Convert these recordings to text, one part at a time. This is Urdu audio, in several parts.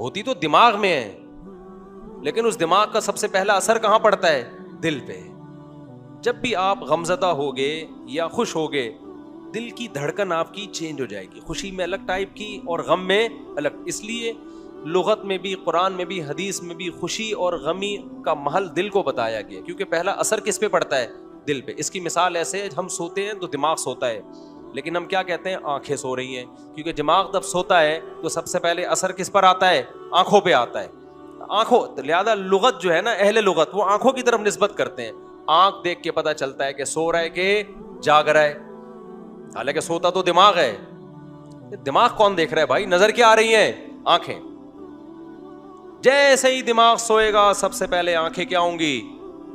ہوتی تو دماغ میں ہے, لیکن اس دماغ کا سب سے پہلا اثر کہاں پڑتا ہے؟ دل پہ. جب بھی آپ غمزدہ ہوگے یا خوش ہوگے, دل کی دھڑکن آپ کی چینج ہو جائے گی, خوشی میں الگ ٹائپ کی اور غم میں الگ. اس لیے لغت میں بھی, قرآن میں بھی, حدیث میں بھی خوشی اور غمی کا محل دل کو بتایا گیا, کیونکہ پہلا اثر کس پہ پڑتا ہے؟ دل پہ. اس کی مثال ایسے ہے, ہم سوتے ہیں تو دماغ سوتا ہے, لیکن ہم کیا کہتے ہیں؟ آنکھیں سو رہی ہیں, کیونکہ دماغ جب سوتا ہے تو سب سے پہلے اثر کس پر آتا ہے؟ آنکھوں پہ آتا ہے. آنکھوں, لہذا لغت جو ہے نا, اہل لغت وہ آنکھوں کی طرف نسبت کرتے ہیں. آنکھ دیکھ کے پتا چلتا ہے کہ سو رہا ہے کہ جاگ رہا ہے, حالانکہ سوتا تو دماغ ہے. دماغ کون دیکھ رہا ہے بھائی؟ نظر کیا آ رہی ہیں؟ آنکھیں. جیسے ہی دماغ سوئے گا سب سے پہلے آنکھیں کیا ہوں گی؟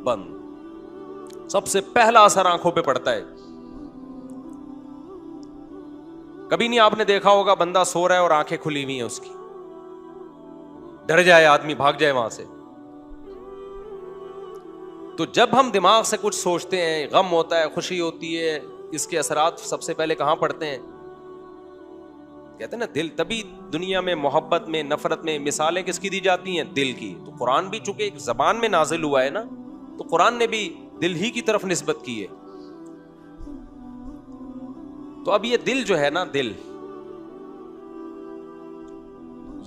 بند. سب سے پہلا اثر آنکھوں پہ پڑتا ہے. کبھی نہیں آپ نے دیکھا ہوگا بندہ سو رہا ہے اور آنکھیں کھلی ہوئی ہیں اس کی, ڈر جائے آدمی, بھاگ جائے وہاں سے. تو جب ہم دماغ سے کچھ سوچتے ہیں, غم ہوتا ہے, خوشی ہوتی ہے, اس کے اثرات سب سے پہلے کہاں پڑتے ہیں؟ کہتے ہیں نا دل. تبھی دنیا میں محبت میں, نفرت میں مثالیں کس کی دی جاتی ہیں؟ دل کی. تو قرآن بھی چونکہ ایک زبان میں نازل ہوا ہے نا, تو قرآن نے بھی دل ہی کی طرف نسبت کی ہے. تو اب یہ دل جو ہے نا, دل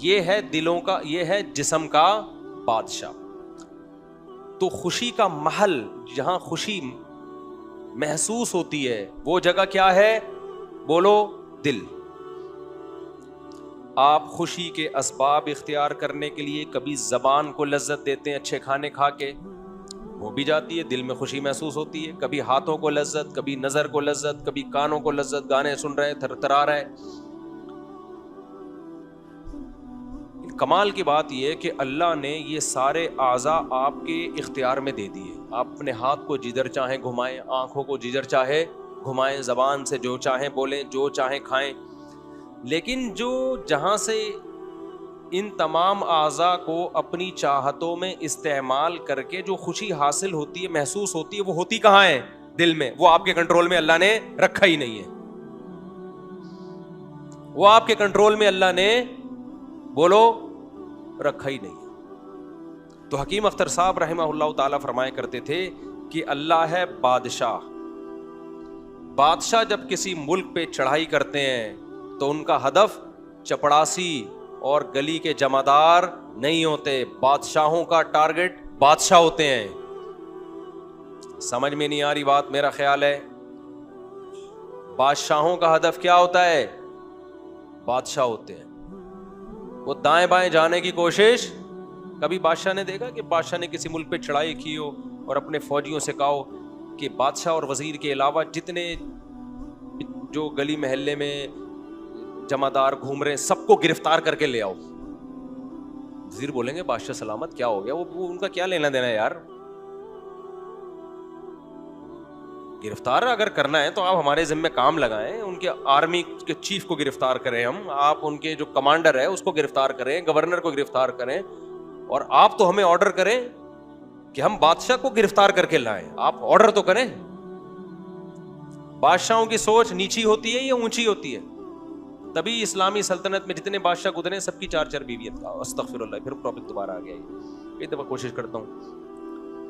یہ ہے دلوں کا, یہ ہے جسم کا بادشاہ. تو خوشی کا محل, جہاں خوشی محسوس ہوتی ہے, وہ جگہ کیا ہے؟ بولو, دل. آپ خوشی کے اسباب اختیار کرنے کے لیے کبھی زبان کو لذت دیتے ہیں اچھے کھانے کھا کے, وہ بھی جاتی ہے, دل میں خوشی محسوس ہوتی ہے. کبھی ہاتھوں کو لذت, کبھی نظر کو لذت, کبھی کانوں کو لذت, گانے سن رہے, تھرتھرا رہے. کمال کی بات یہ ہے کہ اللہ نے یہ سارے اعضاء آپ کے اختیار میں دے دیے. آپ اپنے ہاتھ کو جدھر چاہیں گھمائیں, آنکھوں کو جدھر چاہے گھمائیں, زبان سے جو چاہیں بولیں, جو چاہیں کھائیں. لیکن جو جہاں سے ان تمام اعضاء کو اپنی چاہتوں میں استعمال کر کے جو خوشی حاصل ہوتی ہے, محسوس ہوتی ہے, وہ ہوتی کہاں ہے؟ دل میں. وہ آپ کے کنٹرول میں اللہ نے رکھا ہی نہیں ہے. وہ آپ کے کنٹرول میں اللہ نے, بولو, رکھا ہی نہیں ہے. تو حکیم اختر صاحب رحمہ اللہ تعالیٰ فرمایا کرتے تھے کہ اللہ ہے بادشاہ. بادشاہ جب کسی ملک پہ چڑھائی کرتے ہیں تو ان کا ہدف چپڑاسی اور گلی کے جمعدار نہیں ہوتے. بادشاہوں کا ٹارگٹ بادشاہ ہوتے ہیں. سمجھ میں نہیں آ رہی بات؟ میرا خیال ہے بادشاہوں کا ہدف کیا ہوتا ہے؟ بادشاہ ہوتے ہیں. وہ دائیں بائیں جانے کی کوشش, کبھی بادشاہ نے دیکھا کہ بادشاہ نے کسی ملک پہ چڑھائی کی ہو اور اپنے فوجیوں سے کہا کہ بادشاہ اور وزیر کے علاوہ جتنے جو گلی محلے میں جمعدار گھوم رہے ہیں سب کو گرفتار کر کے لے آؤ. وزیر بولیں گے بادشاہ سلامت, کیا ہو گیا؟ وہ ان کا کیا لینا دینا ہے یار؟ گرفتار اگر کرنا ہے تو آپ ہمارے ذمہ کام لگائیں, ان کے آرمی کے چیف کو گرفتار کریں ہم, آپ ان کے جو کمانڈر ہے اس کو گرفتار کریں, گورنر کو گرفتار کریں, اور آپ تو ہمیں آرڈر کریں کہ ہم بادشاہ کو گرفتار کر کے لائیں. آپ آرڈر تو کریں. بادشاہوں کی سوچ نیچی ہوتی ہے یا اونچی ہوتی ہے؟ تبھی اسلامی سلطنت میں جتنے بادشاہ گزرے سب کی 4 بیویاں. استغفر اللہ, پھر ٹاپک دوبارہ آ گیا. یہ دفعہ کوشش کرتا ہوں.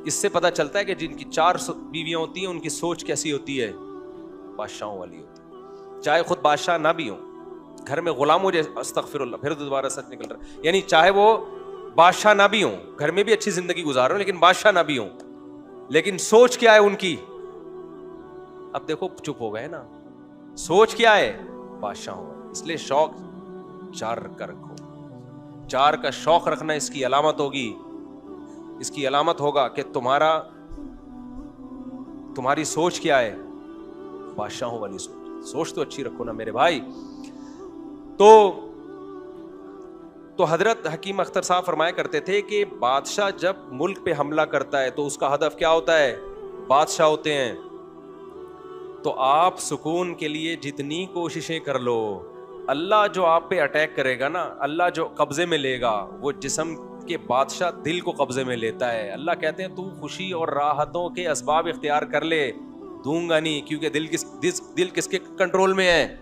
اس سے پتہ چلتا ہے کہ جن کی 4 بیویاں ہوتی ہیں ان کی سوچ کیسی ہوتی ہے؟ بادشاہوں والی ہوتی ہے. چاہے خود بادشاہ نہ بھی ہوں, گھر میں غلام ہو جائے, استغفر اللہ, پھر دوبارہ سچ نکل رہا ہے, یعنی چاہے وہ بادشاہ نہ بھی ہوں, گھر میں بھی اچھی زندگی گزار رہے ہوں, لیکن بادشاہ نہ بھی ہوں, لیکن سوچ کیا ہے ان کی؟ اب دیکھو چپ ہو گئے نا. سوچ کیا ہے؟ بادشاہوں. اس لیے شوق 4 کا رکھو. 4 کا شوق رکھنا اس کی علامت ہوگی, اس کی علامت ہوگا کہ تمہاری سوچ کیا ہے؟ بادشاہوں والی سوچ. سوچ تو اچھی رکھو نا میرے بھائی. تو حضرت حکیم اختر صاحب فرمایا کرتے تھے کہ بادشاہ جب ملک پہ حملہ کرتا ہے تو اس کا ہدف کیا ہوتا ہے؟ بادشاہ ہوتے ہیں. تو آپ سکون کے لیے جتنی کوششیں کر لو, اللہ جو آپ پہ اٹیک کرے گا نا, اللہ جو قبضے میں لے گا, وہ جسم کے بادشاہ دل کو قبضے میں لیتا ہے. اللہ کہتے ہیں تو خوشی اور راحتوں کے اسباب اختیار کر لے, دوں گا نہیں, کیونکہ دل کس کے کنٹرول میں ہے؟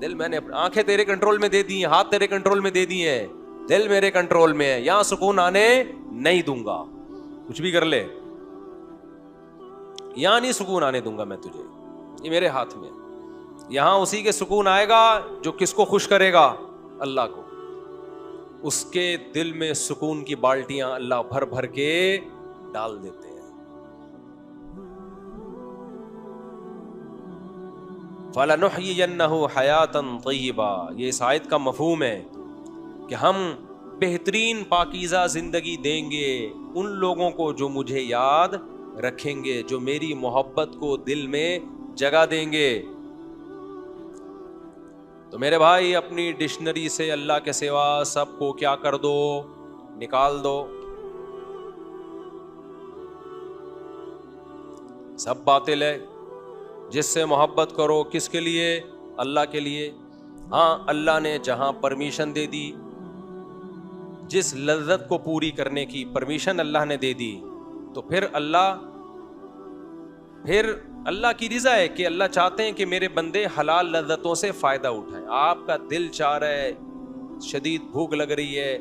دل میں نے. آنکھیں تیرے کنٹرول میں دے دی ہیں, ہاتھ تیرے کنٹرول میں دے دی ہیں, دل میرے کنٹرول میں ہے, یہاں سکون آنے نہیں دوں گا, کچھ بھی کر لے یہاں نہیں سکون آنے دوں گا میں تجھے, یہ میرے ہاتھ میں. یہاں اسی کے سکون آئے گا جو کس کو خوش کرے گا, اللہ کو. اس کے دل میں سکون کی بالٹیاں اللہ بھر بھر کے ڈال دیتے ہیں. فَلَنُحْيِيَنَّهُ حَيَاةً طَيِّبَةً, یہ اس آیت کا مفہوم ہے کہ ہم بہترین پاکیزہ زندگی دیں گے ان لوگوں کو جو مجھے یاد رکھیں گے, جو میری محبت کو دل میں جگہ دیں گے. تو میرے بھائی اپنی ڈکشنری سے اللہ کے سوا سب کو کیا کر دو, نکال دو. سب باطل ہے. جس سے محبت کرو کس کے لیے, اللہ کے لیے. ہاں اللہ نے جہاں پرمیشن دے دی, جس لذت کو پوری کرنے کی پرمیشن اللہ نے دے دی, تو پھر اللہ کی رضا ہے کہ اللہ چاہتے ہیں کہ میرے بندے حلال لذتوں سے فائدہ اٹھائیں. آپ کا دل چاہ رہا ہے, شدید بھوک لگ رہی ہے,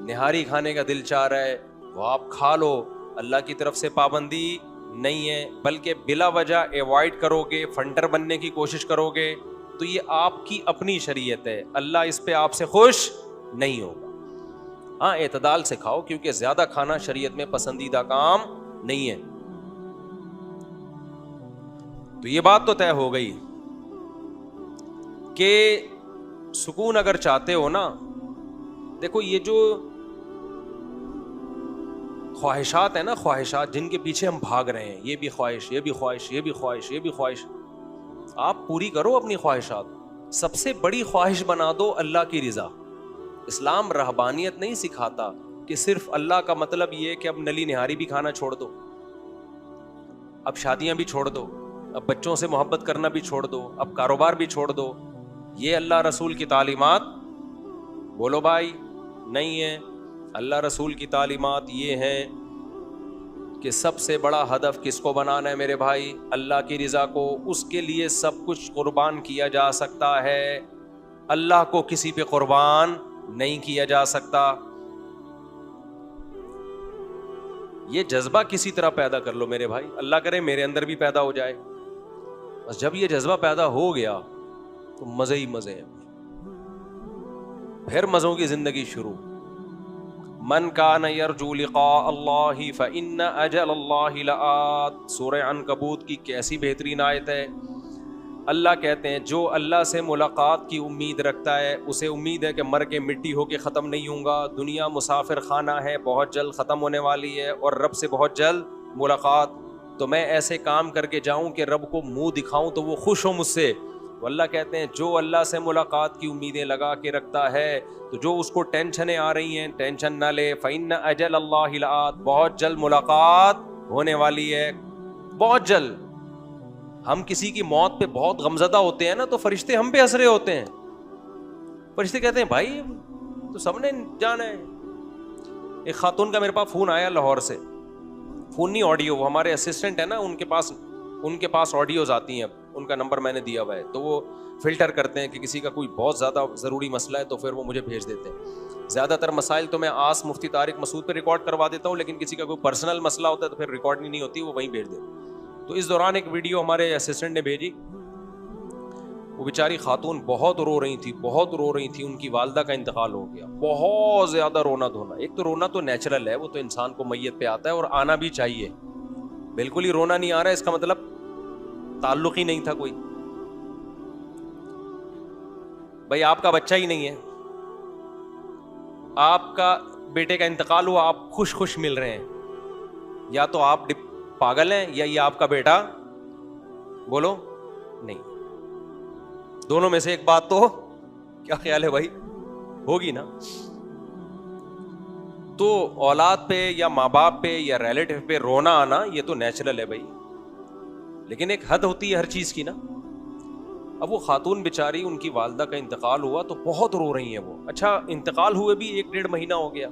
نہاری کھانے کا دل چاہ رہا ہے, وہ آپ کھا لو. اللہ کی طرف سے پابندی نہیں ہے, بلکہ بلا وجہ ایوائڈ کرو گے, فنٹر بننے کی کوشش کرو گے تو یہ آپ کی اپنی شریعت ہے, اللہ اس پہ آپ سے خوش نہیں ہوگا. ہاں اعتدال سے کھاؤ, کیونکہ زیادہ کھانا شریعت میں پسندیدہ کام نہیں ہے. تو یہ بات تو طے ہو گئی کہ سکون اگر چاہتے ہو نا, دیکھو یہ جو خواہشات ہیں نا, خواہشات جن کے پیچھے ہم بھاگ رہے ہیں, یہ بھی خواہش, یہ بھی خواہش, یہ بھی خواہش, یہ بھی خواہش, آپ پوری کرو اپنی خواہشات. سب سے بڑی خواہش بنا دو اللہ کی رضا. اسلام رہبانیت نہیں سکھاتا کہ صرف اللہ کا مطلب یہ کہ اب نلی نہاری بھی کھانا چھوڑ دو, اب شادیاں بھی چھوڑ دو, اب بچوں سے محبت کرنا بھی چھوڑ دو, اب کاروبار بھی چھوڑ دو. یہ اللہ رسول کی تعلیمات بولو بھائی نہیں ہے. اللہ رسول کی تعلیمات یہ ہیں کہ سب سے بڑا ہدف کس کو بنانا ہے میرے بھائی, اللہ کی رضا کو. اس کے لیے سب کچھ قربان کیا جا سکتا ہے, اللہ کو کسی پہ قربان نہیں کیا جا سکتا. یہ جذبہ کسی طرح پیدا کر لو میرے بھائی, اللہ کرے میرے اندر بھی پیدا ہو جائے. بس جب یہ جذبہ پیدا ہو گیا تو مزے ہی مزے ہیں, پھر مزوں کی زندگی شروع. من کان یرجو لقاء اللہ فإن اجل اللہ لآت. سورہ عنکبوت کی کیسی بہترین آیت ہے. اللہ کہتے ہیں جو اللہ سے ملاقات کی امید رکھتا ہے اسے امید ہے کہ مر کے مٹی ہو کے ختم نہیں ہوں گا. دنیا مسافر خانہ ہے, بہت جلد ختم ہونے والی ہے, اور رب سے بہت جلد ملاقات. تو میں ایسے کام کر کے جاؤں کہ رب کو منہ دکھاؤں تو وہ خوش ہو مجھ سے. اللہ کہتے ہیں جو اللہ سے ملاقات کی امیدیں لگا کے رکھتا ہے, تو جو اس کو ٹینشنیں آ رہی ہیں ٹینشن نہ لے. فإن اجل اللہ لآت, بہت جلد ملاقات ہونے والی ہے, بہت جلد. ہم کسی کی موت پہ بہت غمزدہ ہوتے ہیں نا, تو فرشتے ہم پہ ہنس رہے ہوتے ہیں. فرشتے کہتے ہیں بھائی تو سب نے جانا ہے. ایک خاتون کا میرے پاس فون آیا لاہور سے, فون نہیں آڈیو, وہ ہمارے اسسٹنٹ ہے نا, ان کے پاس آڈیوز آتی ہیں, ان کا نمبر میں نے دیا ہوا ہے, تو وہ فلٹر کرتے ہیں کہ کسی کا کوئی بہت زیادہ ضروری مسئلہ ہے تو پھر وہ مجھے بھیج دیتے ہیں. زیادہ تر مسائل تو میں مفتی طارق مسعود پہ ریکارڈ کروا دیتا ہوں, لیکن کسی کا کوئی پرسنل مسئلہ ہوتا ہے تو پھر ریکارڈ نہیں ہوتی, وہ وہیں بھیج دیتے. تو اس دوران ایک ویڈیو ہمارے اسسٹنٹ نے بھیجی. وہ بیچاری خاتون بہت رو رہی تھی, ان کی والدہ کا انتقال ہو گیا. بہت زیادہ رونا دھونا. ایک تو رونا تو نیچرل ہے, وہ تو انسان کو میت پہ آتا ہے اور آنا بھی چاہیے. بالکل ہی رونا نہیں آ رہا ہے اس کا مطلب تعلق ہی نہیں تھا کوئی. بھائی آپ کا بچہ ہی نہیں ہے, آپ کا بیٹے کا انتقال ہوا, آپ خوش مل رہے ہیں, یا تو آپ پاگل ہیں یا یہ آپ کا بیٹا, بولو نہیں, دونوں میں سے ایک بات تو کیا خیال ہے بھائی ہوگی نا. تو اولاد پہ یا ماں باپ پہ یا ریلیٹیو پہ رونا آنا یہ تو نیچرل ہے بھائی, لیکن ایک حد ہوتی ہے ہر چیز کی نا. اب وہ خاتون بیچاری, ان کی والدہ کا انتقال ہوا تو بہت رو رہی ہیں وہ. اچھا انتقال ہوئے بھی 1-1.5 مہینہ ہو گیا.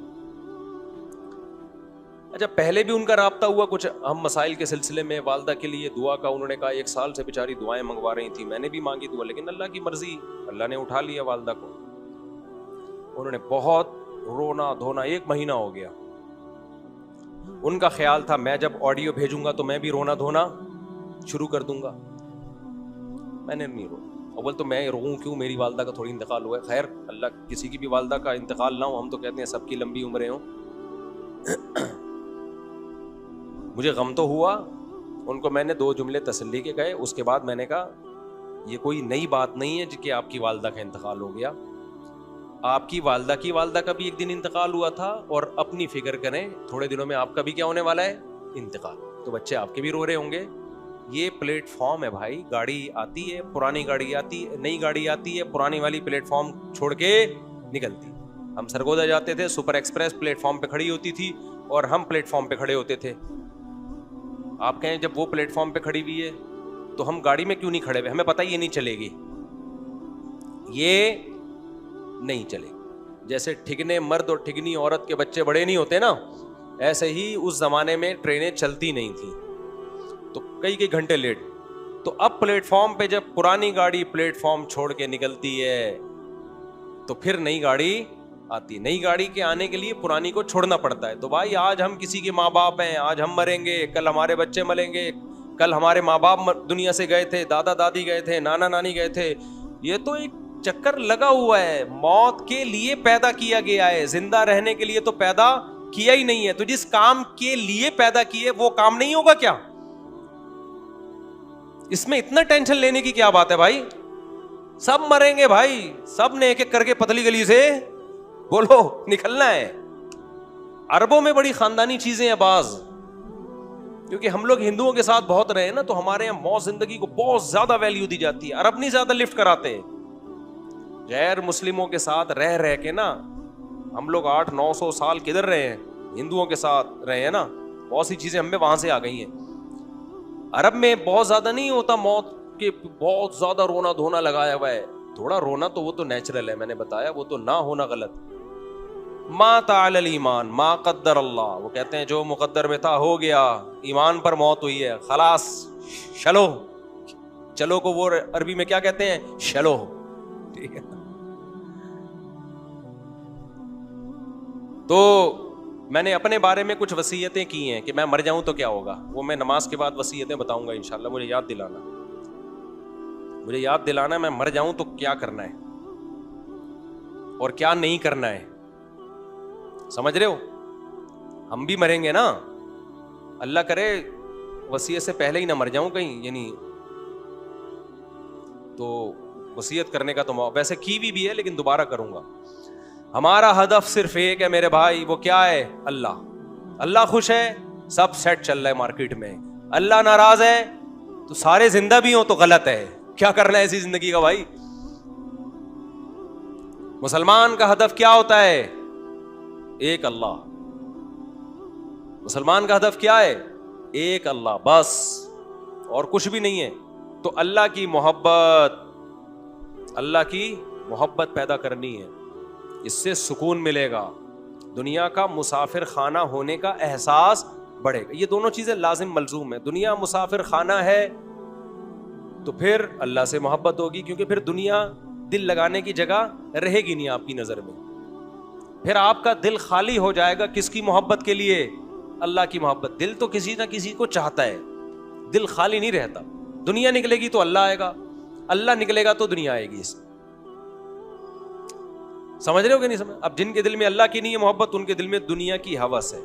اچھا پہلے بھی ان کا رابطہ ہوا کچھ ہم مسائل کے سلسلے میں, والدہ کے لیے دعا کا انہوں نے کہا 1 سال سے بیچاری دعائیں منگوا رہی تھی, میں نے بھی مانگی دعا, لیکن اللہ کی مرضی, اللہ نے اٹھا لیا والدہ کو. انہوں نے بہت رونا دھونا 1 مہینہ ہو گیا. ان کا خیال تھا میں جب آڈیو بھیجوں گا تو میں بھی رونا دھونا شروع کر دوں گا. میں نے نہیں رونا. اول تو میں روؤں کیوں, میری والدہ کا تھوڑی انتقال ہوا ہے. خیر اللہ کسی کی بھی والدہ کا انتقال نہ ہو, ہم تو کہتے ہیں سب کی لمبی عمریں ہوں. مجھے غم تو ہوا. ان کو میں نے 2 جملے تسلی کے کہے. اس کے بعد میں نے کہا یہ کوئی نئی بات نہیں ہے کہ آپ کی والدہ کا انتقال ہو گیا. آپ کی والدہ کا بھی ایک دن انتقال ہوا تھا, اور اپنی فکر کریں تھوڑے دنوں میں آپ کا بھی کیا ہونے والا ہے, انتقال. تو بچے آپ کے بھی رو رہے ہوں گے. یہ پلیٹ فارم ہے بھائی. گاڑی آتی ہے, پرانی گاڑی آتی ہے, نئی گاڑی آتی ہے, پرانی والی پلیٹ فارم چھوڑ کے نکلتی. ہم سرگودا جاتے تھے, سپر ایکسپریس پلیٹ فارم پہ کھڑی ہوتی تھی اور ہم پلیٹ فارم پہ کھڑے ہوتے تھے. آپ کہیں جب وہ پلیٹ فارم پہ کھڑی ہوئی ہے تو ہم گاڑی میں کیوں نہیں کھڑے ہوئے, ہمیں پتہ یہ نہیں چلے گی, یہ نہیں چلے. جیسے ٹھگنے مرد اور ٹھگنی عورت کے بچے بڑے نہیں ہوتے نا, ایسے ہی اس زمانے میں ٹرینیں چلتی نہیں تھیں تو کئی گھنٹے لیٹ. تو اب پلیٹ فارم پہ جب پرانی گاڑی پلیٹ فارم چھوڑ کے نکلتی ہے تو پھر نئی گاڑی آتی. نئی گاڑی کے آنے کے لیے پرانی کو چھوڑنا پڑتا ہے. تو بھائی آج ہم کسی کے ماں باپ ہیں, آج ہم مریں گے, کل ہمارے بچے مریں گے, کل ہمارے ماں باپ دنیا سے گئے تھے, دادا دادی گئے تھے, نانا نانی گئے تھے. یہ تو ایک چکر لگا ہوا ہے. موت کے لیے پیدا کیا گیا ہے, زندہ رہنے کے لیے تو پیدا کیا ہی نہیں ہے. تو جس کام کے لیے پیدا کیے وہ کام نہیں ہوگا کیا؟ اس میں اتنا ٹینشن لینے کی کیا بات ہے بھائی؟ سب مریں گے بھائی, سب نے ایک ایک کر کے پتلی گلی سے بولو نکلنا ہے. عربوں میں بڑی خاندانی چیزیں ہیں بعض, کیونکہ ہم لوگ ہندوؤں کے ساتھ بہت رہے نا, تو ہمارے یہاں موت زندگی کو بہت زیادہ ویلیو دی جاتی ہے. عرب نہیں زیادہ لفٹ کراتے. غیر مسلموں کے ساتھ رہ کے نا ہم لوگ 800-900 سال کدھر رہے ہیں, ہندوؤں کے ساتھ رہے ہیں نا, بہت سی چیزیں ہمیں وہاں سے آ گئی ہیں. عرب میں بہت زیادہ نہیں ہوتا موت کے, بہت زیادہ رونا دھونا لگایا ہوا ہے. تھوڑا رونا تو وہ تو نیچرل ہے, میں نے بتایا, وہ تو نہ ہونا غلط. ما تعالی الایمان ما قدر اللہ, وہ کہتے ہیں جو مقدر میں تھا ہو گیا, ایمان پر موت ہوئی ہے, خلاص چلو. چلو کو وہ عربی میں کیا کہتے ہیں, چلو. ٹھیک ہے. تو میں نے اپنے بارے میں کچھ وصیتیں کی ہیں کہ میں مر جاؤں تو کیا ہوگا, وہ میں نماز کے بعد وصیتیں بتاؤں گا انشاءاللہ. مجھے یاد دلانا میں مر جاؤں تو کیا کرنا ہے اور کیا نہیں کرنا ہے. سمجھ رہے ہو؟ ہم بھی مریں گے نا, اللہ کرے وصیت سے پہلے ہی نہ مر جاؤں کہیں, یعنی تو وصیت کرنے کا تو ویسے کی بھی ہے لیکن دوبارہ کروں گا. ہمارا ہدف صرف ایک ہے میرے بھائی, وہ کیا ہے, اللہ. اللہ خوش ہے, سب سیٹ چل رہا ہے مارکیٹ میں. اللہ ناراض ہے تو سارے زندہ بھی ہوں تو غلط ہے. کیا کرنا ہے ایسی زندگی کا بھائی؟ مسلمان کا ہدف کیا ہوتا ہے, ایک اللہ. مسلمان کا ہدف کیا ہے, ایک اللہ بس, اور کچھ بھی نہیں ہے. تو اللہ کی محبت پیدا کرنی ہے, اس سے سکون ملے گا, دنیا کا مسافر خانہ ہونے کا احساس بڑھے گا. یہ دونوں چیزیں لازم ملزوم ہیں. دنیا مسافر خانہ ہے تو پھر اللہ سے محبت ہوگی, کیونکہ پھر دنیا دل لگانے کی جگہ رہے گی نہیں آپ کی نظر میں. پھر آپ کا دل خالی ہو جائے گا. کس کی محبت کے لیے؟ اللہ کی محبت. دل تو کسی نہ کسی کو چاہتا ہے, دل خالی نہیں رہتا. دنیا نکلے گی تو اللہ آئے گا, اللہ نکلے گا تو دنیا آئے گی. سمجھ رہے ہو کہ نہیں سمجھ؟ اب جن کے دل میں اللہ کی نہیں ہے محبت, ان کے دل میں دنیا کی ہوس ہے,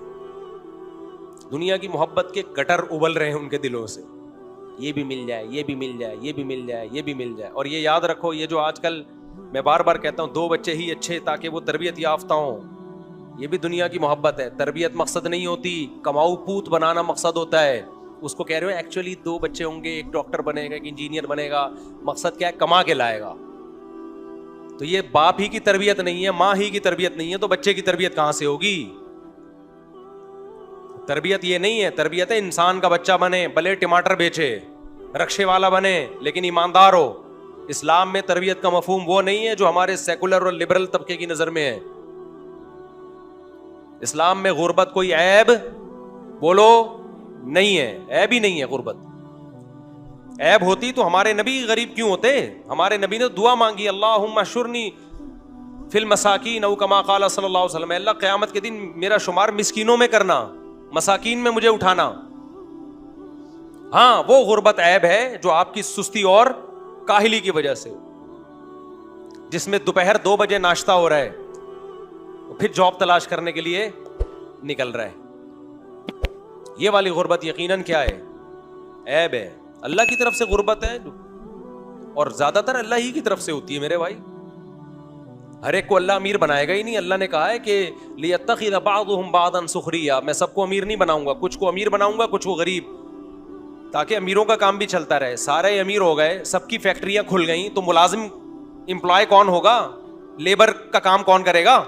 دنیا کی محبت کے گٹر ابل رہے ہیں ان کے دلوں سے. یہ بھی مل جائے, یہ بھی مل جائے, یہ بھی مل جائے, یہ بھی مل جائے. اور یہ یاد رکھو, یہ جو آج کل میں بار بار کہتا ہوں 2 بچے ہی اچھے تاکہ وہ تربیت یافتہ ہوں, یہ بھی دنیا کی محبت ہے. تربیت مقصد نہیں ہوتی, کماؤ پوت بنانا مقصد ہوتا ہے. اس کو کہہ رہے ہو ایکچولی 2 بچے ہوں گے, ایک ڈاکٹر بنے گا, ایک انجینئر بنے گا. مقصد کیا ہے؟ کما کے لائے گا. تو یہ باپ ہی کی تربیت نہیں ہے, ماں ہی کی تربیت نہیں ہے, تو بچے کی تربیت کہاں سے ہوگی؟ تربیت یہ نہیں ہے. تربیت ہے انسان کا بچہ بنے, بھلے ٹماٹر بیچے, رکشے والا بنے, لیکن ایماندار ہو. اسلام میں تربیت کا مفہوم وہ نہیں ہے جو ہمارے سیکولر اور لبرل طبقے کی نظر میں ہے. اسلام میں غربت کوئی عیب بولو نہیں ہے, عیب ہی نہیں ہے غربت. عیب ہوتی تو ہمارے نبی غریب کیوں ہوتے؟ ہمارے نبی نے دعا مانگی, اللہم اشرنی فی المساکین او کما قال صلی اللہ علیہ وسلم، اللہ قیامت کے دن میرا شمار مسکینوں میں کرنا، مساکین میں مجھے اٹھانا. ہاں وہ غربت عیب ہے جو آپ کی سستی اور کاہلی کی وجہ سے، جس میں دوپہر 2 بجے ناشتہ ہو رہا ہے، پھر جاب تلاش کرنے کے لیے نکل رہا ہے. یہ والی غربت یقیناً کیا ہے؟ عیب ہے. اللہ کی طرف سے غربت ہے، اور زیادہ تر اللہ ہی کی طرف سے ہوتی ہے میرے بھائی. ہر ایک کو اللہ امیر بنائے گا ہی نہیں. اللہ نے کہا ہے کہ لِيَتَّخِذَ بَعْضُهُمْ بَعْضًا سُخْرِيًّا، میں سب کو امیر نہیں بناؤں گا، کچھ کو امیر بناؤں گا کچھ کو غریب، تاکہ امیروں کا کام بھی چلتا رہے. سارے امیر ہو گئے، سب کی فیکٹریاں کھل گئیں، تو ملازم امپلائی کون ہوگا؟ لیبر کا کام کون کرے گا؟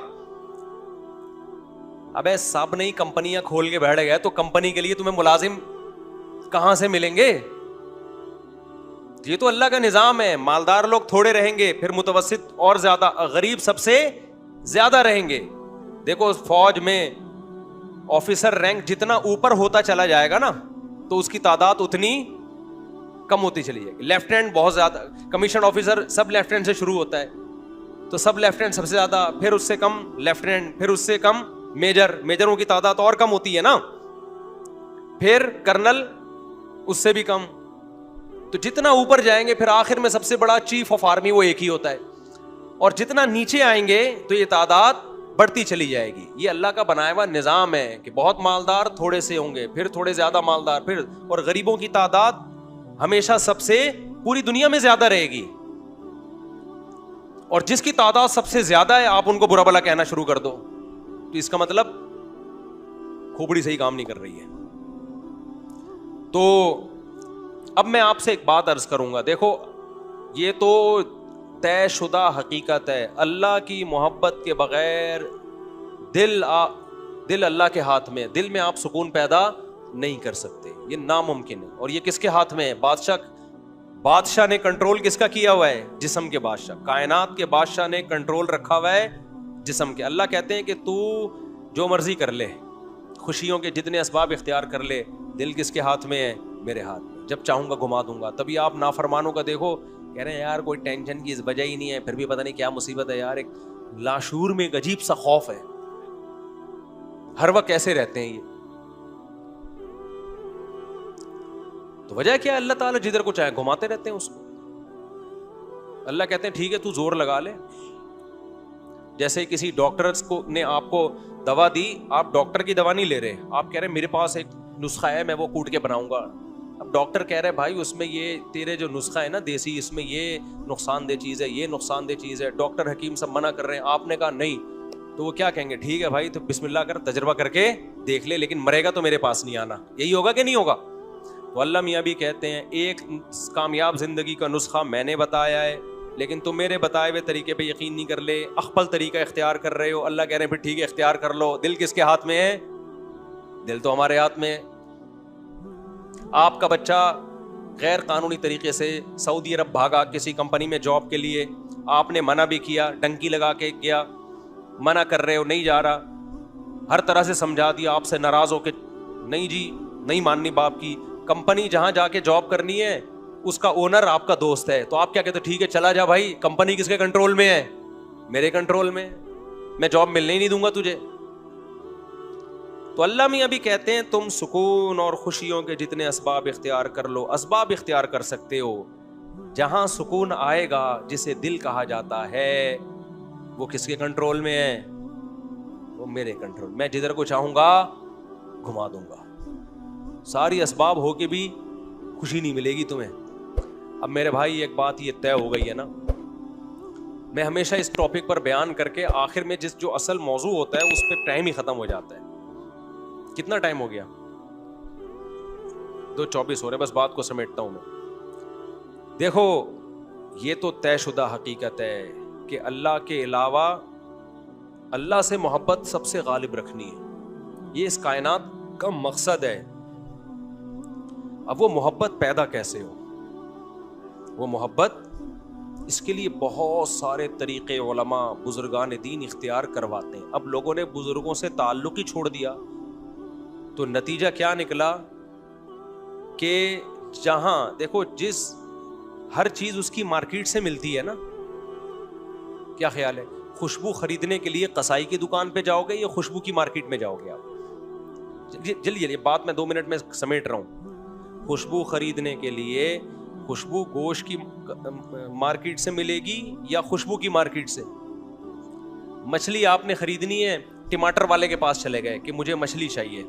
ابے سب نہیں کمپنیاں کھول کے بیٹھ گئے تو کمپنی کے لیے تمہیں ملازم کہاں سے ملیں گے؟ یہ تو اللہ کا نظام ہے. مالدار لوگ تھوڑے رہیں گے، پھر متوسط اور زیادہ، غریب سب سے زیادہ رہیں گے. دیکھو فوج میں آفیسر رینک جتنا اوپر ہوتا چلا جائے گا نا تو اس کی تعداد اتنی کم ہوتی چلی جائے گی. لیفٹیننٹ بہت زیادہ، کمیشن آفیسر سب لیفٹیننٹ سے شروع ہوتا ہے، تو سب لیفٹیننٹ سب سے زیادہ، پھر اس سے کم لیفٹیننٹ، پھر اس سے کم میجر، میجروں کی تعداد اور کم ہوتی ہے نا، پھر کرنل اس سے بھی کم. تو جتنا اوپر جائیں گے پھر آخر میں سب سے بڑا چیف آف آرمی وہ ایک ہی ہوتا ہے، اور جتنا نیچے آئیں گے تو یہ تعداد بڑھتی چلی جائے گی. یہ اللہ کا بنایا ہوا نظام ہے کہ بہت مالدار تھوڑے سے ہوں گے، پھر تھوڑے زیادہ مالدار، پھر، اور غریبوں کی تعداد ہمیشہ سب سے پوری دنیا میں زیادہ رہے گی. اور جس کی تعداد سب سے زیادہ ہے آپ ان کو برا بھلا کہنا شروع کر دو تو اس کا مطلب کھوپڑی صحیح کام نہیں کر رہی ہے. تو اب میں آپ سے ایک بات عرض کروں گا. دیکھو یہ تو طے شدہ حقیقت ہے، اللہ کی محبت کے بغیر دل اللہ کے ہاتھ میں، دل میں آپ سکون پیدا نہیں کر سکتے، یہ ناممکن ہے. اور یہ کس کے ہاتھ میں ہے؟ بادشاہ نے کنٹرول کس کا کیا ہوا ہے؟ جسم کے بادشاہ، کائنات کے بادشاہ نے کنٹرول رکھا ہوا ہے جسم کے. اللہ کہتے ہیں کہ تو جو مرضی کر لے، خوشیوں کے جتنے اسباب اختیار کر لے، دل کس کے ہاتھ میں ہے؟ میرے ہاتھ میں. جب چاہوں گا گھما دوں گا. تبھی آپ نافرمانوں کا دیکھو، کہہ رہے ہیں یار کوئی ٹینشن کی وجہ ہی نہیں ہے، پھر بھی پتہ نہیں کیا مصیبت ہے یار. ایک لاشعور میں ایک عجیب سا خوف ہے، ہر وقت ایسے رہتے ہیں. یہ تو وجہ کیا ہے؟ اللہ تعالیٰ جدھر کو چاہے گھماتے رہتے ہیں اس کو. اللہ کہتے ہیں ٹھیک ہے تو زور لگا لے. جیسے کسی ڈاکٹر نے آپ کو دوا دی، آپ ڈاکٹر کی دوا نہیں لے رہے، آپ کہہ رہے ہیں میرے پاس ایک نسخہ ہے میں وہ کوٹ کے بناؤں گا. اب ڈاکٹر کہہ رہے بھائی اس میں یہ تیرے جو نسخہ ہے نا دیسی، اس میں یہ نقصان دہ چیز ہے، یہ نقصان دہ چیز ہے، ڈاکٹر حکیم سب منع کر رہے ہیں. آپ نے کہا نہیں، تو وہ کیا کہیں گے؟ ٹھیک ہے بھائی تو بسم اللہ کر، تجربہ کر کے دیکھ لے، لیکن مرے گا تو میرے پاس نہیں آنا. یہی ہوگا کہ نہیں ہوگا؟ تو اللہ میاں بھی کہتے ہیں ایک کامیاب زندگی کا نسخہ میں نے بتایا ہے، لیکن تم میرے بتائے ہوئے طریقے پہ یقین نہیں کر لے، اخپل طریقہ اختیار کر رہے ہو. اللہ کہہ رہے ہیں پھر ٹھیک ہے اختیار کر لو. دل کس کے ہاتھ میں ہے؟ دل تو ہمارے ہاتھ میں ہے. آپ کا بچہ غیر قانونی طریقے سے سعودی عرب بھاگا کسی کمپنی میں جاب کے لیے، آپ نے منع بھی کیا، ڈنکی لگا کے کیا، منع کر رہے ہو نہیں جا رہا، ہر طرح سے سمجھا دیا، آپ سے ناراض ہو کے نہیں جی نہیں ماننی باپ کی. کمپنی جہاں جا کے جاب کرنی ہے اس کا اونر آپ کا دوست ہے، تو آپ کیا کہتے ٹھیک ہے چلا جا بھائی. کمپنی کس کے کنٹرول میں ہے؟ میرے کنٹرول میں، میں جاب ملنے ہی نہیں دوں گا تجھے. تو اللہ میاں بھی کہتے ہیں تم سکون اور خوشیوں کے جتنے اسباب اختیار کر لو. اسباب اختیار کر سکتے ہو، جہاں سکون آئے گا جسے دل کہا جاتا ہے وہ کس کے کنٹرول میں ہے؟ وہ میرے کنٹرول. میں جدھر کو چاہوں گا گھما دوں گا. ساری اسباب ہو کے بھی خوشی نہیں ملے گی تمہیں. اب میرے بھائی ایک بات یہ طے ہو گئی ہے نا، میں ہمیشہ اس ٹاپک پر بیان کر کے آخر میں جو اصل موضوع ہوتا ہے اس پہ ٹائم ہی ختم ہو جاتا ہے. کتنا ٹائم ہو گیا؟ 2:24 ہو رہے. بس بات کو سمیٹتا ہوں میں. دیکھو یہ تو طے شدہ حقیقت ہے کہ اللہ کے علاوہ اللہ سے محبت سب سے غالب رکھنی ہے. یہ اس کائنات کا مقصد ہے. اب وہ محبت پیدا کیسے ہو؟ وہ محبت، اس کے لیے بہت سارے طریقے علماء بزرگان دین اختیار کرواتے ہیں. اب لوگوں نے بزرگوں سے تعلق ہی چھوڑ دیا تو نتیجہ کیا نکلا کہ جہاں دیکھو ہر چیز اس کی مارکیٹ سے ملتی ہے نا. کیا خیال ہے؟ خوشبو خریدنے کے لیے قصائی کی دکان پہ جاؤ گے یا خوشبو کی مارکیٹ میں جاؤ گے آپ؟ جلدی بات میں 2 منٹ میں سمیٹ رہا ہوں. خوشبو خریدنے کے لیے خوشبو گوشت کی مارکیٹ سے ملے گی یا خوشبو کی مارکیٹ سے؟ مچھلی آپ نے خریدنی ہے, ٹماٹر والے کے پاس چلے گئے کہ مجھے مچھلی چاہیے,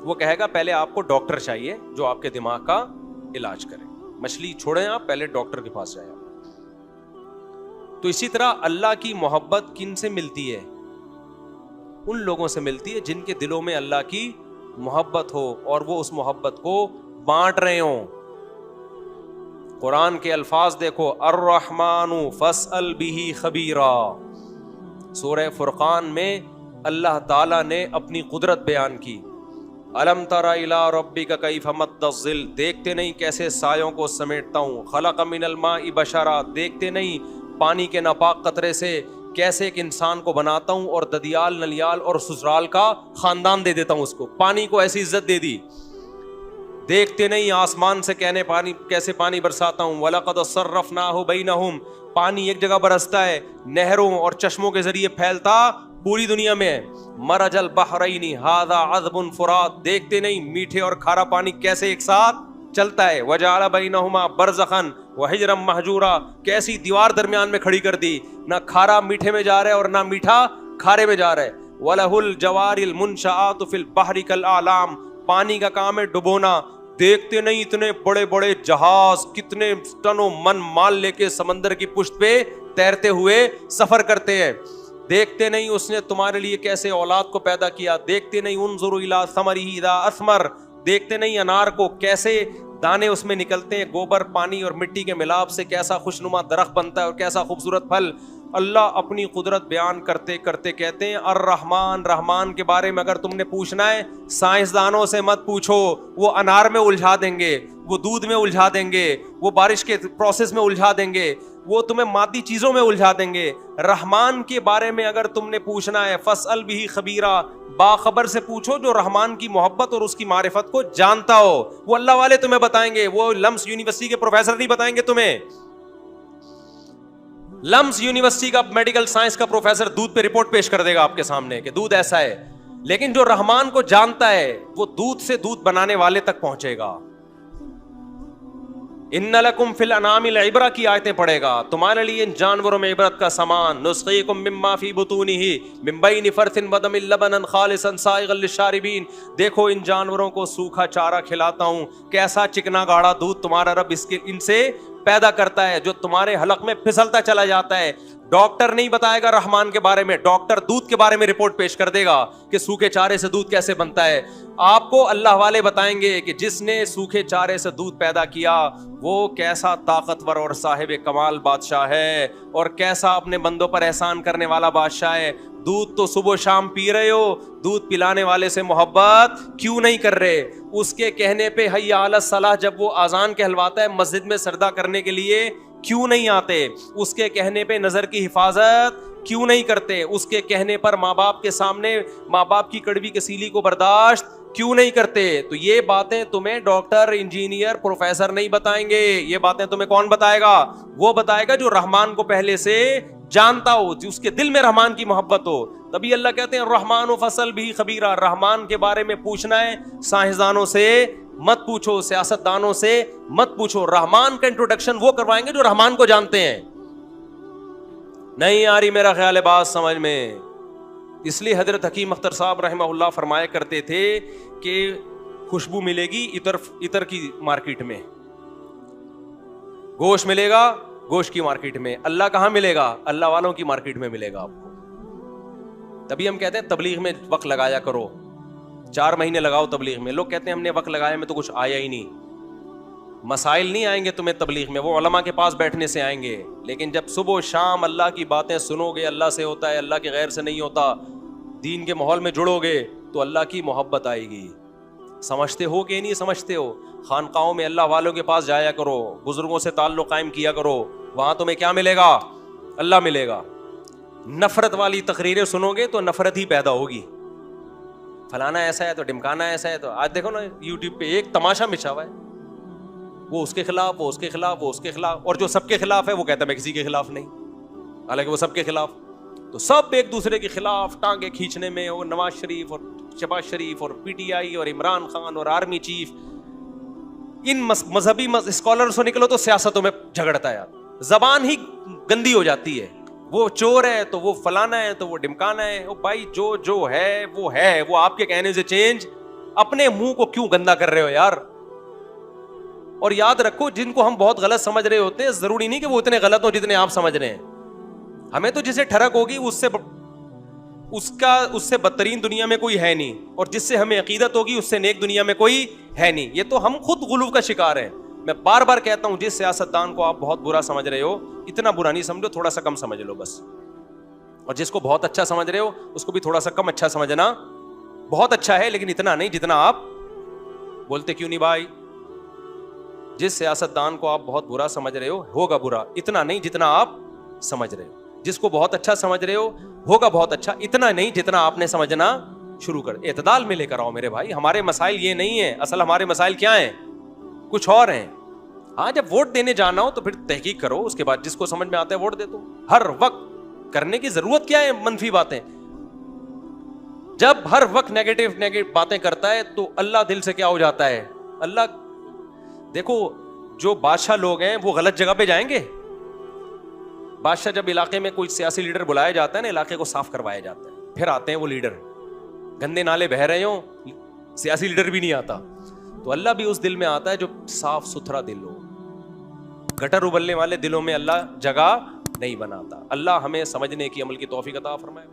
وہ کہے گا پہلے آپ کو ڈاکٹر چاہیے جو آپ کے دماغ کا علاج کرے, مچھلی چھوڑیں آپ, پہلے ڈاکٹر کے پاس جائیں. تو اسی طرح اللہ کی محبت کن سے ملتی ہے؟ ان لوگوں سے ملتی ہے جن کے دلوں میں اللہ کی محبت ہو اور وہ اس محبت کو بانٹ رہے ہوں. قرآن کے الفاظ دیکھو, الرحمن فاسأل بہ خبیرا. سورہ فرقان میں اللہ تعالیٰ نے اپنی قدرت بیان کی. الم تر الی ربک کیف مد الظل, دیکھتے نہیں کیسے سایوں کو سمیٹتا ہوں. خلق من الماء بشرا, دیکھتے نہیں پانی کے ناپاک قطرے سے کیسے ایک انسان کو بناتا ہوں اور ددیال نلیال اور سسرال کا خاندان دے دیتا ہوں اس کو, پانی کو ایسی عزت دے دی. دیکھتے نہیں آسمان سے کیسے پانی برساتا ہوں. وَلَقَدْ صَرَّفْنَاهُ بَيْنَهُمْ, پانی ایک جگہ برستا ہے, نہروں اور چشموں کے ذریعے پھیلتا پوری دنیا میں. مرج البحرین ھذا عذب فرات, دیکھتے نہیں میٹھے اور کھارا پانی کیسے ایک ساتھ چلتا ہے. وجعل بینہما برزخا وحجرا مہجورا, کیسی دیوار درمیان میں کھڑی کر دی, نہ کھارا میٹھے میں جا رہا ہے اور نہ میٹھا کھارے میں جا رہا ہے. وَلَهُ الْجَوَارِ الْمُنشَآتُ فِي الْبَحْرِ كَالْأَعْلَامِ, پانی کا کام ہے ڈبونا. دیکھتے نہیں اتنے بڑے بڑے جہاز کتنے ٹنوں من مال لے کے سمندر کی پشت پہ تیرتے ہوئے سفر کرتے ہیں. دیکھتے نہیں اس نے تمہارے لیے کیسے اولاد کو پیدا کیا. دیکھتے نہیں انظروا الی ثمرہ اذا اثمر, دیکھتے نہیں انار کو کیسے دانے اس میں نکلتے ہیں, گوبر پانی اور مٹی کے ملاپ سے کیسا خوشنما درخت بنتا ہے اور کیسا خوبصورت پھل. اللہ اپنی قدرت بیان کرتے کرتے کہتے ہیں الرحمن, رحمان کے بارے میں اگر تم نے پوچھنا ہے سائنسدانوں سے مت پوچھو, وہ انار میں الجھا دیں گے, وہ دودھ میں الجھا دیں گے, وہ بارش کے پروسیس میں الجھا دیں گے, وہ تمہیں مادی چیزوں میں الجھا دیں گے. رحمان کے بارے میں اگر تم نے پوچھنا ہے فاسأل بہ خبیرا, باخبر سے پوچھو جو رحمان کی محبت اور اس کی معرفت کو جانتا ہو. وہ اللہ والے تمہیں بتائیں گے, وہ لمس یونیورسٹی کے پروفیسر نہیں بتائیں گے تمہیں. لمس یونیورسٹی کا میڈیکل سائنس کا پروفیسر دودھ پہ رپورٹ پیش کر دے گا آپ کے سامنے کہ دودھ ایسا ہے, لیکن جو رحمان کو جانتا ہے وہ دودھ سے دودھ بنانے والے تک پہنچے گا. ان لکم فی الانعام العبرہ کی آیتیں پڑھے گا, تمہارے لیے ان جانوروں میں عبرت کا سامان. نسقیکم مما فی بطونہ من بین فرث ودم لبنا خالصا سائغا للشاربین, دیکھو ان جانوروں کو سوکھا چارہ کھلاتا ہوں, کیسا چکنا گاڑا دودھ تمہارا رب ان سے پیدا کرتا ہے جو تمہارے حلق میں پھسلتا چلا جاتا ہے. ڈاکٹر نہیں بتائے گا رحمان کے بارے میں, ڈاکٹر دودھ کے بارے میں رپورٹ پیش کر دے گا کہ سوکھے چارے سے دودھ کیسے بنتا ہے. آپ کو اللہ والے بتائیں گے کہ جس نے سوکھے چارے سے دودھ پیدا کیا وہ کیسا طاقتور اور صاحب کمال بادشاہ ہے اور کیسا اپنے بندوں پر احسان کرنے والا بادشاہ ہے. دودھ تو صبح و شام پی رہے ہو, دودھ پلانے والے سے محبت کیوں نہیں کر رہے؟ اس کے کہنے پہ حی علی الصلاح جب وہ اذان کہلواتا ہے مسجد میں سجدہ کرنے کے لیے کیوں نہیں آتے؟ اس کے کہنے پہ نظر کی حفاظت کیوں نہیں کرتے؟ اس کے کہنے پر ماں باپ کے سامنے ماں باپ کی کڑوی کسیلی کو برداشت کیوں نہیں کرتے؟ تو یہ باتیں تمہیں ڈاکٹر, انجینئر, پروفیسر نہیں بتائیں گے. یہ باتیں تمہیں کون بتائے گا؟ وہ بتائے گا جو رحمان کو پہلے سے جانتا ہو, جو اس کے دل میں رحمان کی محبت ہو. تبھی اللہ کہتے ہیں الرحمن فاسأل بہ خبیرا, رحمان کے بارے میں پوچھنا ہے سائنسدانوں سے مت پوچھو, سیاستدانوں سے مت پوچھو. رحمان کا انٹروڈکشن وہ کروائیں گے جو رحمان کو جانتے ہیں. نہیں آ رہی میرا خیال ہے بات سمجھ میں؟ اس لیے حضرت حکیم اختر صاحب رحمہ اللہ فرمایا کرتے تھے کہ خوشبو ملے گی عطر کی مارکیٹ میں, گوشت ملے گا گوشت کی مارکیٹ میں. اللہ کہاں ملے گا؟ اللہ والوں کی مارکیٹ میں ملے گا آپ کو. تبھی ہم کہتے ہیں تبلیغ میں وقت لگایا کرو, 4 مہینے لگاؤ تبلیغ میں. لوگ کہتے ہیں ہم نے وقت لگایا میں تو کچھ آیا ہی نہیں. مسائل نہیں آئیں گے تمہیں تبلیغ میں, وہ علماء کے پاس بیٹھنے سے آئیں گے. لیکن جب صبح و شام اللہ کی باتیں سنو گے, اللہ سے ہوتا ہے, اللہ کے غیر سے نہیں ہوتا, دین کے ماحول میں جڑو گے تو اللہ کی محبت آئے گی. سمجھتے ہو کہ نہیں سمجھتے ہو؟ خانقاہوں میں اللہ والوں کے پاس جایا کرو, بزرگوں سے تعلق قائم کیا کرو, وہاں تمہیں کیا ملے گا؟ اللہ ملے گا. نفرت والی تقریریں سنو گے تو نفرت ہی پیدا ہوگی. فلانا ایسا ہے تو ڈمکانا ایسا ہے. تو آج دیکھو نا یوٹیوب پہ ایک تماشا مچا ہوا ہے, وہ اس کے خلاف, وہ اس کے خلاف, وہ اس کے خلاف, اور جو سب کے خلاف ہے وہ کہتا ہے میں کسی کے خلاف نہیں, حالانکہ وہ سب کے خلاف. تو سب ایک دوسرے کے خلاف ٹانگیں کھینچنے میں، اور نواز شریف اور شہباز شریف اور پی ٹی آئی اور عمران خان اور آرمی چیف، ان مذہبی اسکالر سے نکلو تو سیاستوں میں جھگڑتا ہے، زبان ہی گندی ہو جاتی ہے، وہ چور ہے تو وہ فلانا ہے تو وہ ڈمکانا ہے. او بھائی جو ہے وہ آپ کے کہنے سے چینج. اپنے منہ کو کیوں گندا کر رہے ہو یار؟ اور یاد رکھو جن کو ہم بہت غلط سمجھ رہے ہوتے ہیں ضروری نہیں کہ وہ اتنے غلط ہو جتنے آپ سمجھ رہے ہیں. ہمیں تو جسے ٹھڑک ہوگی اس سے بدترین دنیا میں کوئی ہے نہیں، اور جس سے ہمیں عقیدت ہوگی اس سے نیک دنیا میں کوئی ہے نہیں. یہ تو ہم خود غلو کا شکار ہیں. میں بار بار کہتا ہوں جس سیاستدان کو آپ بہت برا سمجھ رہے ہو اتنا برا نہیں سمجھو، تھوڑا سا کم سمجھ لو بس. اور جس کو بہت اچھا سمجھ رہے ہو اس کو بھی تھوڑا سا کم اچھا سمجھنا. بہت اچھا ہے لیکن اتنا نہیں جتنا آپ بولتے. کیوں نہیں بھائی؟ جس سیاستدان کو آپ بہت برا سمجھ رہے ہو ہوگا برا اتنا نہیں جتنا آپ سمجھ رہے ہو. جس کو بہت اچھا سمجھ رہے ہو ہوگا بہت اچھا اتنا نہیں جتنا آپ نے سمجھنا شروع کر. اعتدال میں لے کر آؤ میرے بھائی. ہمارے مسائل یہ نہیں ہیں، اصل ہمارے مسائل کیا ہیں؟ کچھ اور ہیں. ہاں جب ووٹ دینے جانا ہو تو پھر تحقیق کرو، اس کے بعد جس کو سمجھ میں آتا ہے ووٹ دے دو. ہر وقت کرنے کی ضرورت کیا ہے منفی باتیں؟ جب ہر وقت نیگیٹو باتیں کرتا ہے تو اللہ دل سے کیا ہو جاتا ہے؟ اللہ دیکھو جو بادشاہ لوگ ہیں وہ غلط جگہ پہ جائیں گے. بادشاہ جب علاقے میں کوئی سیاسی لیڈر بلایا جاتا ہے نا، علاقے کو صاف کروایا جاتا ہے، پھر آتے ہیں وہ لیڈر، گندے نالے بہ رہے ہوں، سیاسی لیڈر بھی نہیں آتا. تو اللہ بھی اس دل میں آتا ہے جو صاف ستھرا دل ہو. گٹر ابلنے والے دلوں میں اللہ جگہ نہیں بناتا. اللہ ہمیں سمجھنے کی عمل کی توفیق عطا فرمائے.